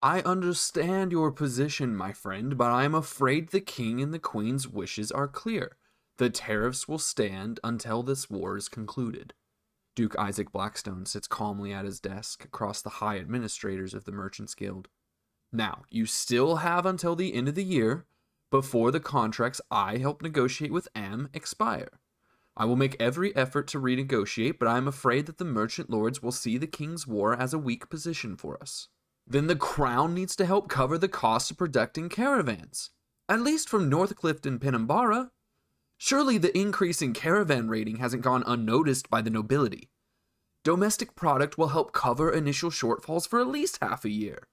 I understand your position, my friend, but I am afraid the king and the queen's wishes are clear. The tariffs will stand until this war is concluded. Duke Isaac Blackstone sits calmly at his desk across the high administrators of the Merchants Guild. Now, you still have until the end of the year before the contracts I help negotiate with Am expire. I will make every effort to renegotiate, but I am afraid that the merchant lords will see the king's war as a weak position for us. Then the crown needs to help cover the cost of protecting caravans, at least from Northcliff and Penambara. Surely the increase in caravan raiding hasn't gone unnoticed by the nobility. Domestic product will help cover initial shortfalls for at least half a year.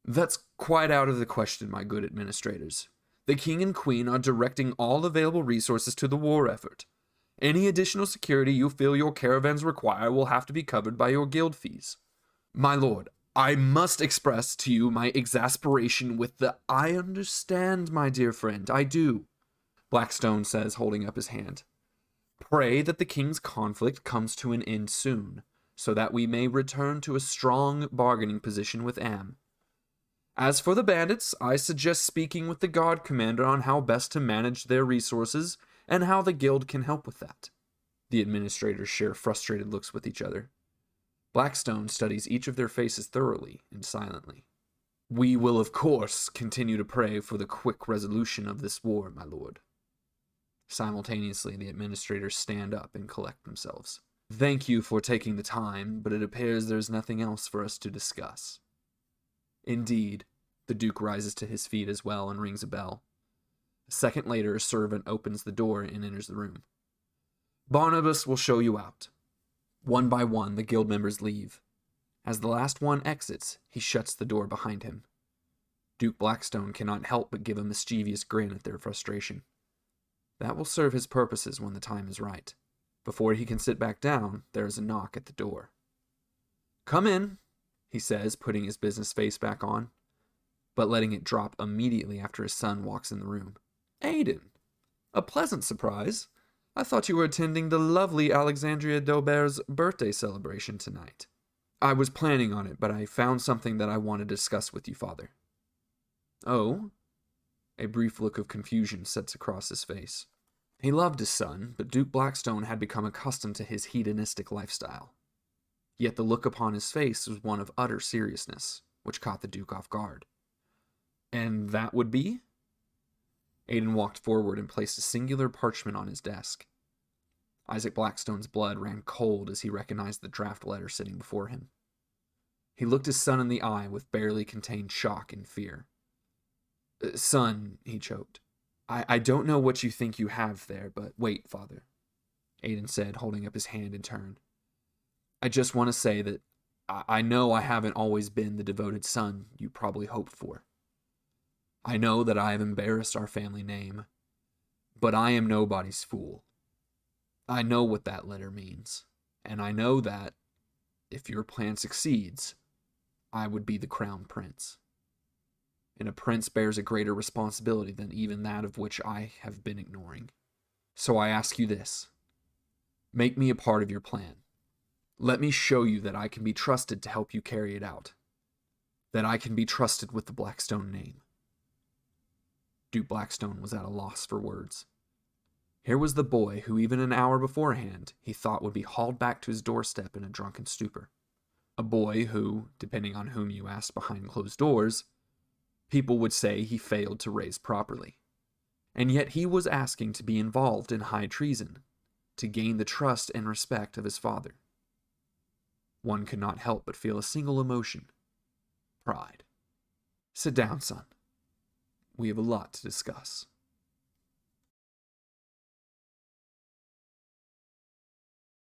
That's quite out of the question, my good administrators. The king and queen are directing all available resources to the war effort. Any additional security you feel your caravans require will have to be covered by your guild fees. My lord, I must express to you my exasperation with the I understand, my dear friend, I do, Blackstone says, holding up his hand. Pray that the king's conflict comes to an end soon, so that we may return to a strong bargaining position with Am. As for the bandits, I suggest speaking with the guard commander on how best to manage their resources and how the guild can help with that. The administrators share frustrated looks with each other. Blackstone studies each of their faces thoroughly and silently. We will, of course, continue to pray for the quick resolution of this war, my lord. Simultaneously, the administrators stand up and collect themselves. Thank you for taking the time, but it appears there's nothing else for us to discuss. Indeed, the Duke rises to his feet as well and rings a bell. A second later, a servant opens the door and enters the room. Barnabas will show you out. One by one, the guild members leave. As the last one exits, he shuts the door behind him. Duke Blackstone cannot help but give a mischievous grin at their frustration. That will serve his purposes when the time is right. Before he can sit back down, there is a knock at the door. Come in, he says, putting his business face back on, but letting it drop immediately after his son walks in the room. Aiden, a pleasant surprise. I thought you were attending the lovely Alexandria Daubert's birthday celebration tonight. I was planning on it, but I found something that I want to discuss with you, Father. Oh? A brief look of confusion sets across his face. He loved his son, but Duke Blackstone had become accustomed to his hedonistic lifestyle. Yet the look upon his face was one of utter seriousness, which caught the Duke off guard. And that would be? Aiden walked forward and placed a singular parchment on his desk. Isaac Blackstone's blood ran cold as he recognized the draft letter sitting before him. He looked his son in the eye with barely contained shock and fear. Son, he choked. I don't know what you think you have there, but wait, Father, Aiden said, holding up his hand in turn. I just want to say that I know I haven't always been the devoted son you probably hoped for. I know that I have embarrassed our family name, but I am nobody's fool. I know what that letter means, and I know that, if your plan succeeds, I would be the crown prince. And a prince bears a greater responsibility than even that of which I have been ignoring. So I ask you this. Make me a part of your plan. Let me show you that I can be trusted to help you carry it out. That I can be trusted with the Blackstone name. Duke Blackstone was at a loss for words. Here was the boy who even an hour beforehand he thought would be hauled back to his doorstep in a drunken stupor. A boy who, depending on whom you asked behind closed doors, people would say he failed to raise properly. And yet he was asking to be involved in high treason, to gain the trust and respect of his father. One could not help but feel a single emotion: pride. Sit down, son. We have a lot to discuss.